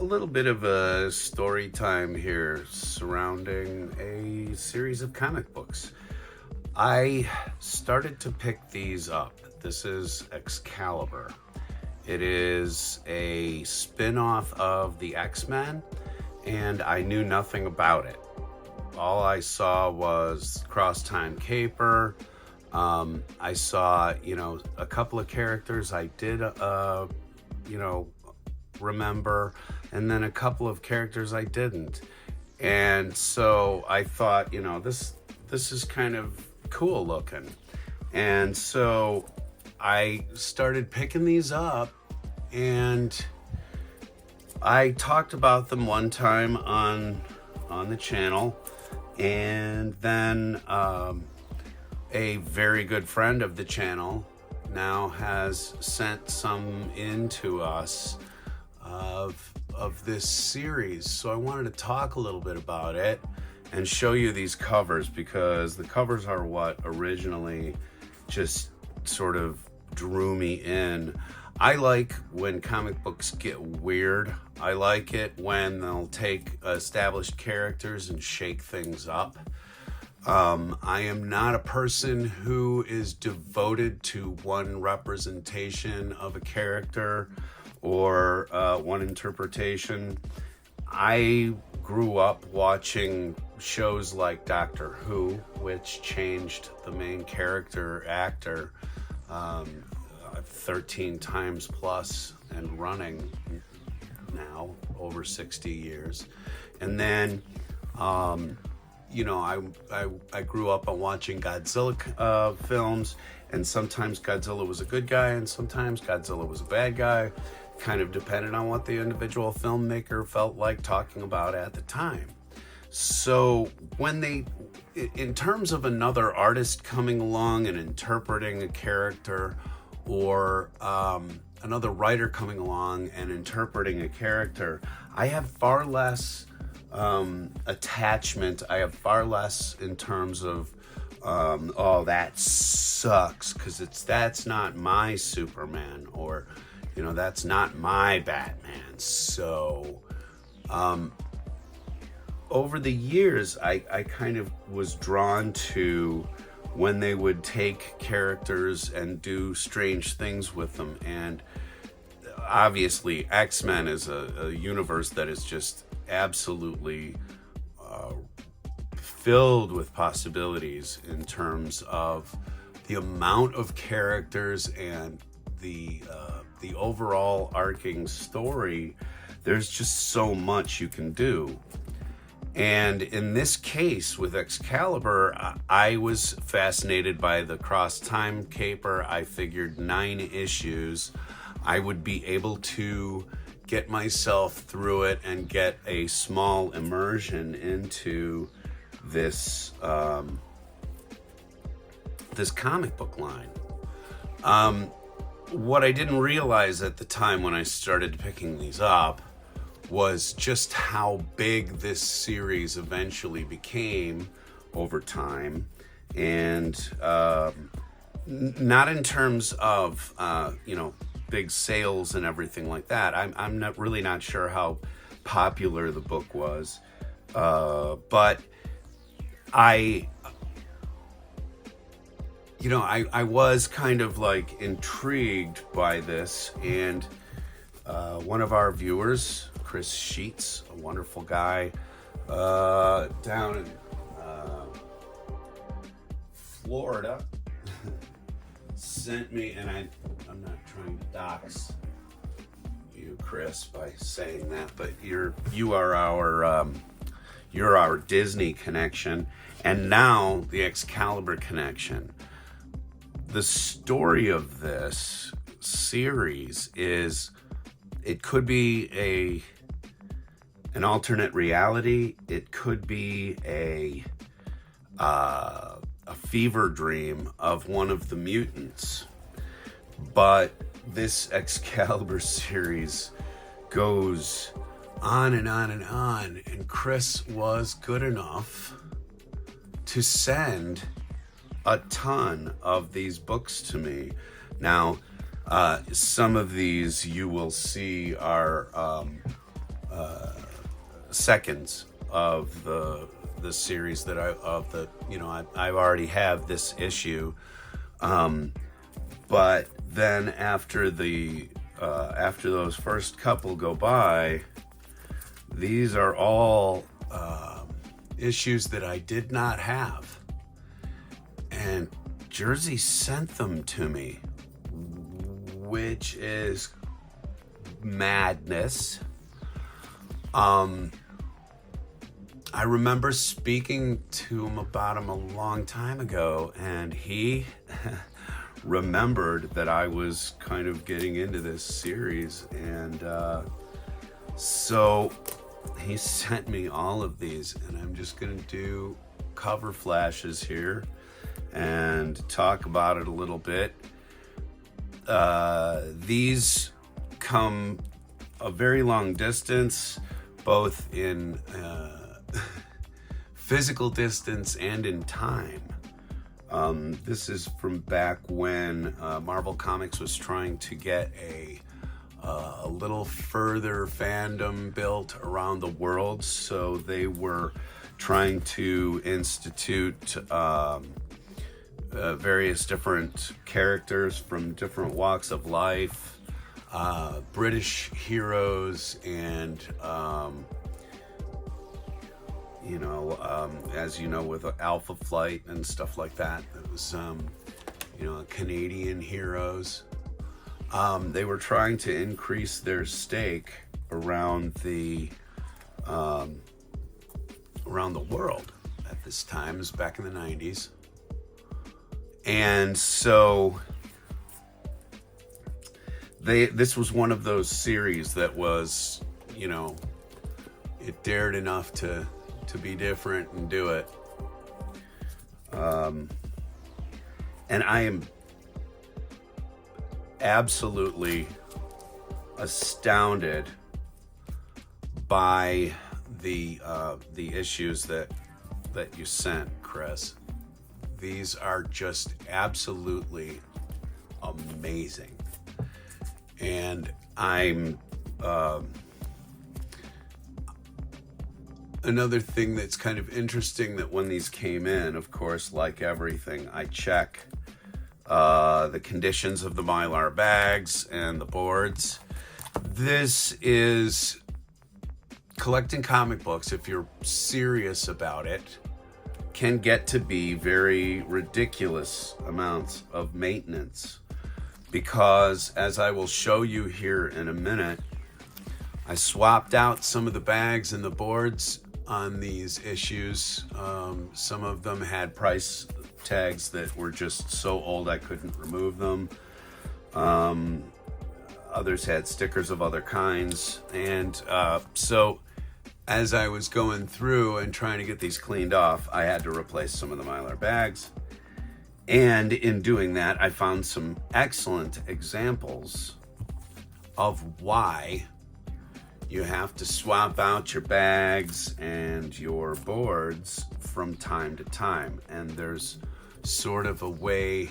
a little bit of a story time here surrounding a series of comic books. I started to pick these up. This is Excalibur. It is a spin-off of the X-Men, and I knew nothing about it. All I saw was Cross-Time Caper. I saw, a couple of characters I did, remember, and then a couple of characters I didn't. And so I thought, this is kind of cool looking. And so I started picking these up, and I talked about them one time on the channel, and then a very good friend of the channel now has sent some in to us of this series. So I wanted to talk a little bit about it and show you these covers, because the covers are what originally just sort of drew me in. I like when comic books get weird. I like it when they'll take established characters and shake things up. I am not a person who is devoted to one representation of a character or one interpretation. I grew up watching shows like Doctor Who, which changed the main character actor 13 times plus and running now, over 60 years. And then, I grew up on watching Godzilla films, and sometimes Godzilla was a good guy and sometimes Godzilla was a bad guy. Kind of depended on what the individual filmmaker felt like talking about at the time. So in terms of another artist coming along and interpreting a character, or another writer coming along and interpreting a character, I have far less attachment. I have far less in terms of that sucks because that's not my Superman, or that's not my Batman. So over the years, I kind of was drawn to when they would take characters and do strange things with them. And obviously X-Men is a universe that is just absolutely filled with possibilities in terms of the amount of characters and the overall arcing story. There's just so much you can do. And in this case with Excalibur, I was fascinated by the Cross-Time Caper. I figured 9 issues, I would be able to get myself through it and get a small immersion into this this comic book line. What I didn't realize at the time when I started picking these up was just how big this series eventually became over time. And not in terms of big sales and everything like that. I'm not sure how popular the book was, but I was kind of like intrigued by this. And one of our viewers, Chris Scheetz, a wonderful guy down in Florida, sent me, and I'm not trying to dox you, Chris, by saying that, but you're our Disney connection, and now the Excalibur connection. The story of this series is, it could be an alternate reality. It could be a fever dream of one of the mutants. But this Excalibur series goes on and on and on, and Chris was good enough to send a ton of these books to me. Now, some of these you will see are seconds of the series that I already have this issue, but then after those first couple go by, these are all issues that I did not have, and Jersey sent them to me, which is madness. I remember speaking to him about him a long time ago, and he remembered that I was kind of getting into this series, and so he sent me all of these, and I'm just gonna do cover flashes here and talk about it a little bit. These come a very long distance, both in physical distance and in time. This is from back when Marvel Comics was trying to get a little further fandom built around the world, so they were trying to institute various different characters from different walks of life, British heroes, and as you know, with Alpha Flight and stuff like that, it was Canadian heroes. They were trying to increase their stake around the world at this time. It was back in the 90s. And so this was one of those series that was, it dared enough to be different and do it. And I am absolutely astounded by the issues that you sent, Chris. These are just absolutely amazing. And I'm another thing that's kind of interesting, that when these came in, of course, like everything, I check the conditions of the Mylar bags and the boards. This is collecting comic books, if you're serious about it, can get to be very ridiculous amounts of maintenance, because, as I will show you here in a minute, I swapped out some of the bags and the boards on these issues. Some of them had price tags that were just so old I couldn't remove them. Others had stickers of other kinds. And so as I was going through and trying to get these cleaned off, I had to replace some of the Mylar bags. And in doing that, I found some excellent examples of why you have to swap out your bags and your boards from time to time. And there's sort of a way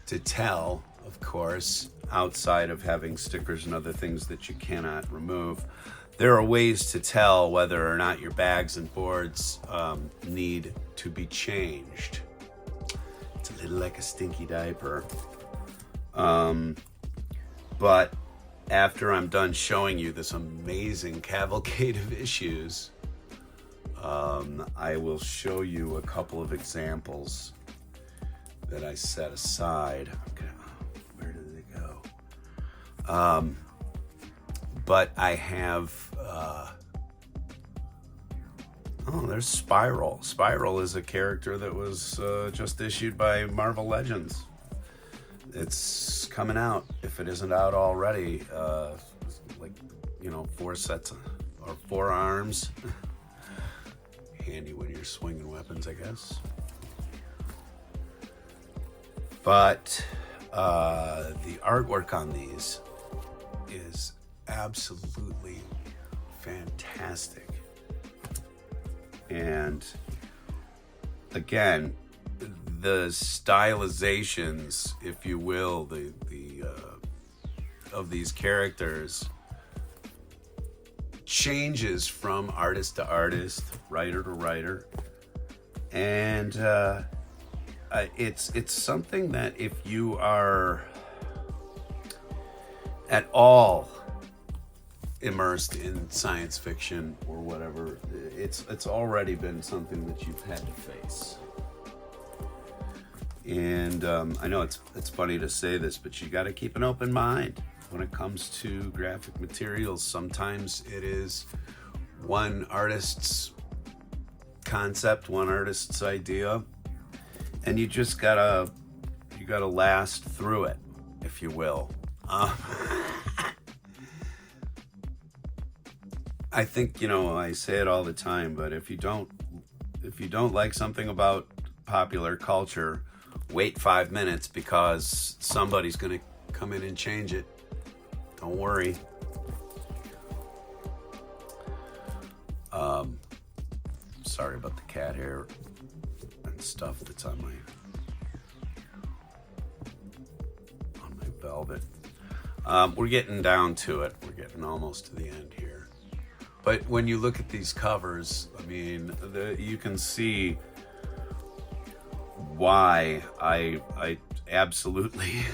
to tell, of course, outside of having stickers and other things that you cannot remove. There are ways to tell whether or not your bags and boards need to be changed. It's a little like a stinky diaper. But after I'm done showing you this amazing cavalcade of issues, I will show you a couple of examples that I set aside. Okay, where did they go? But I have, there's Spiral. Spiral is a character that was just issued by Marvel Legends. It's coming out, if it isn't out already. 4 sets or 4 arms. Handy when you're swinging weapons, I guess. But the artwork on these is absolutely fantastic. And again, the stylizations, if you will, the of these characters changes from artist to artist, writer to writer, and it's something that if you are at all immersed in science fiction or whatever, it's already been something that you've had to face. And I know it's funny to say this, but you got to keep an open mind when it comes to graphic materials. Sometimes it is one artist's concept, one artist's idea, and you just gotta last through it, if you will. I think, I say it all the time, but if you don't like something about popular culture, wait 5 minutes, because somebody's going to come in and change it. Don't worry. Sorry about the cat hair and stuff that's on my velvet. We're getting down to it. We're getting almost to the end here. But when you look at these covers, I mean, you can see why I absolutely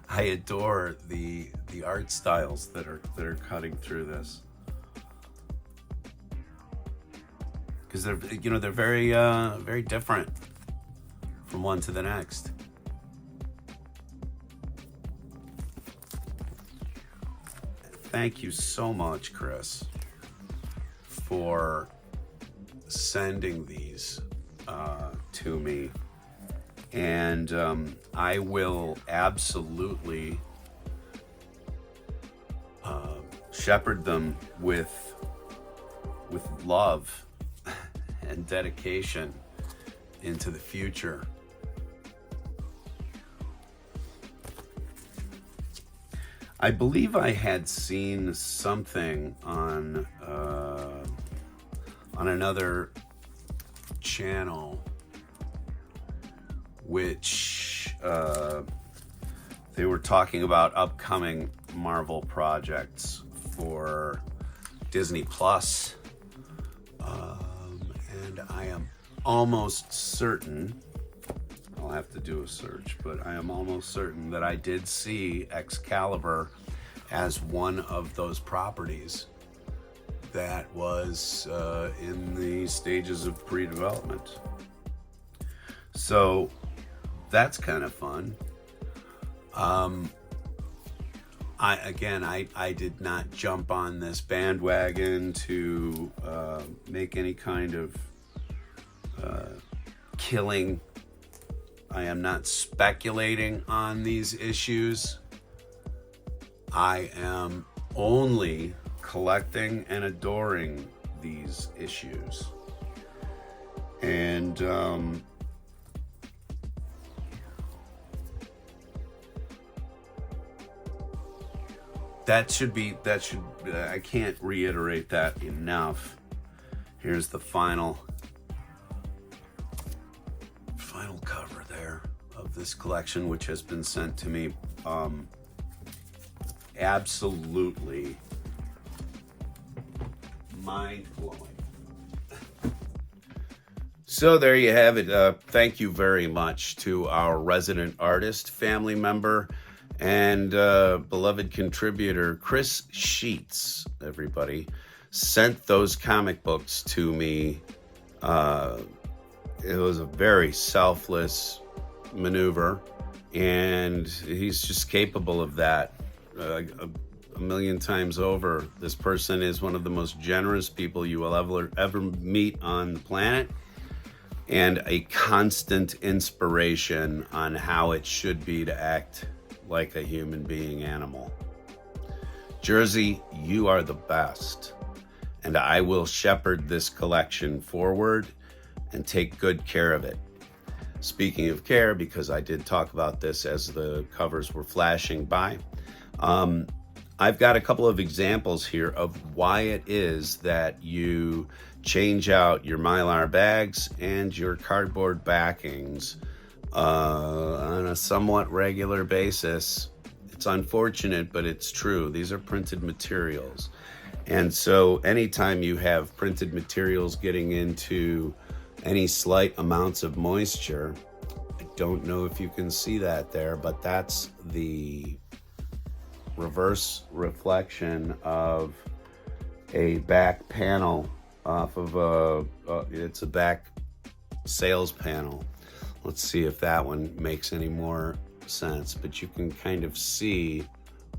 I adore the art styles that are cutting through this, because they're very very different from one to the next. Thank you so much, Chris, for sending these to me, and I will absolutely shepherd them with love and dedication into the future. I believe I had seen something on another channel, which they were talking about upcoming Marvel projects for Disney Plus, and I am almost certain, I'll have to do a search, but I am almost certain that I did see EXCALIBUR as one of those properties that was in the stages of pre-development. So that's kind of fun. I did not jump on this bandwagon to make any kind of killing. I am not speculating on these issues. I am only collecting and adoring these issues. And I can't reiterate that enough. Here's the final cover there of this collection, which has been sent to me. Absolutely mind-blowing. So there you have it. Thank you very much to our resident artist, family member, and beloved contributor, Chris Scheetz. Everybody sent those comic books to me. It was a very selfless maneuver, and he's just capable of that a million times over. This person is one of the most generous people you will ever meet on the planet, and a constant inspiration on how it should be to act like a human being animal. Jersey, you are the best, and I will shepherd this collection forward and take good care of it. Speaking of care, because I did talk about this as the covers were flashing by, I've got a couple of examples here of why it is that you change out your Mylar bags and your cardboard backings on a somewhat regular basis. It's unfortunate, but it's true. These are printed materials. And so anytime you have printed materials getting into any slight amounts of moisture, I don't know if you can see that there, but that's the reverse reflection of a back panel off of it's a back sales panel. Let's see if that one makes any more sense, but you can kind of see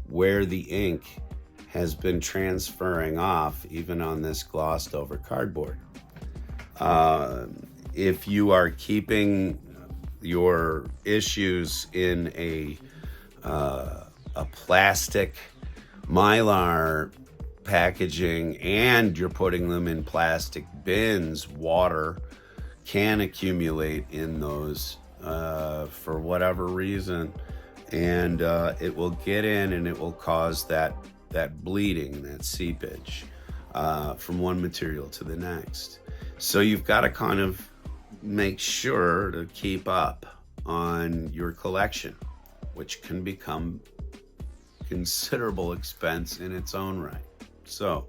where the ink has been transferring off even on this glossed over cardboard. If you are keeping your issues in a plastic Mylar packaging and you're putting them in plastic bins, water can accumulate in those for whatever reason, and it will get in and it will cause that bleeding, that seepage from one material to the next. So you've got to kind of make sure to keep up on your collection, which can become considerable expense in its own right. So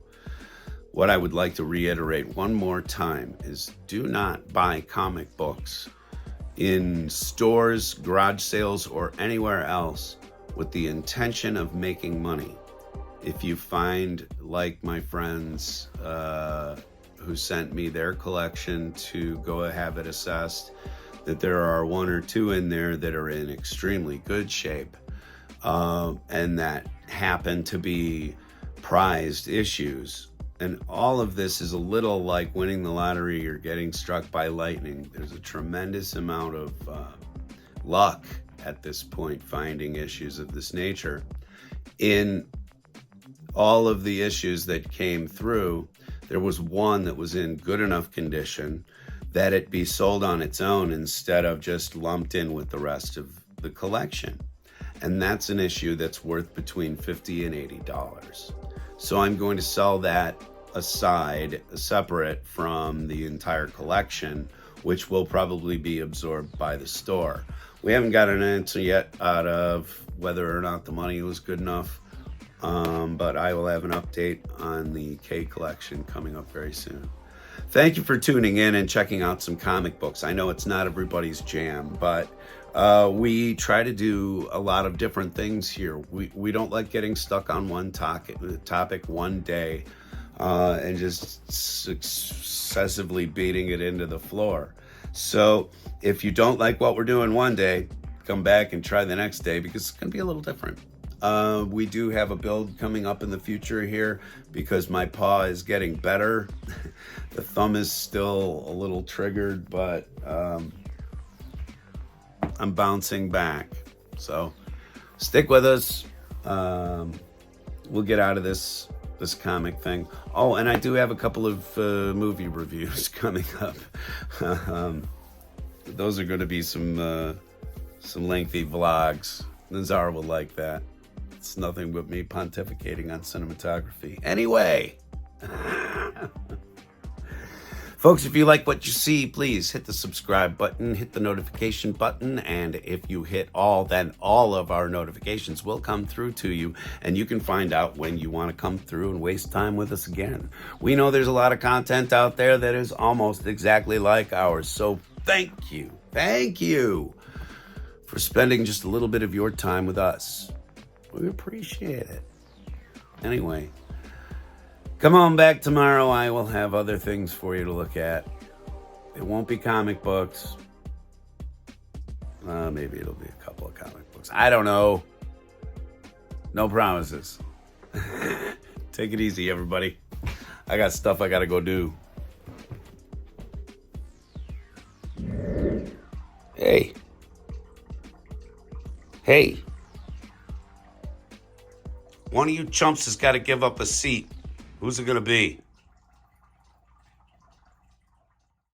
what I would like to reiterate one more time is do not buy comic books in stores, garage sales, or anywhere else with the intention of making money. If you find, like my friends who sent me their collection to go have it assessed, that there are one or two in there that are in extremely good shape and that happen to be prized issues. And all of this is a little like winning the lottery or getting struck by lightning. There's a tremendous amount of luck at this point finding issues of this nature. In all of the issues that came through, there was one that was in good enough condition that it be sold on its own instead of just lumped in with the rest of the collection. And that's an issue that's worth between $50 and $80. So I'm going to sell that aside, separate from the entire collection, which will probably be absorbed by the store. We haven't got an answer yet out of whether or not the money was good enough, but I will have an update on the K collection coming up very soon. Thank you for tuning in and checking out some comic books. I know it's not everybody's jam, but we try to do a lot of different things here. We don't like getting stuck on one topic one day and just successively beating it into the floor. So if you don't like what we're doing one day, come back and try the next day because it's going to be a little different. We do have a build coming up in the future here because my paw is getting better. The thumb is still a little triggered, but I'm bouncing back. So stick with us. We'll get out of this comic thing. Oh, and I do have a couple of movie reviews coming up. Those are going to be some lengthy vlogs. Nazar will like that. It's nothing but me pontificating on cinematography. Anyway, folks, if you like what you see, please hit the subscribe button, hit the notification button, and if you hit all, then all of our notifications will come through to you, and you can find out when you want to come through and waste time with us again. We know there's a lot of content out there that is almost exactly like ours, so thank you for spending just a little bit of your time with us. We appreciate it. Anyway, come on back tomorrow. I will have other things for you to look at. It won't be comic books. Maybe it'll be a couple of comic books. I don't know. No promises. Take it easy, everybody. I got stuff I got to go do. Hey. One of you chumps has got to give up a seat. Who's it going to be?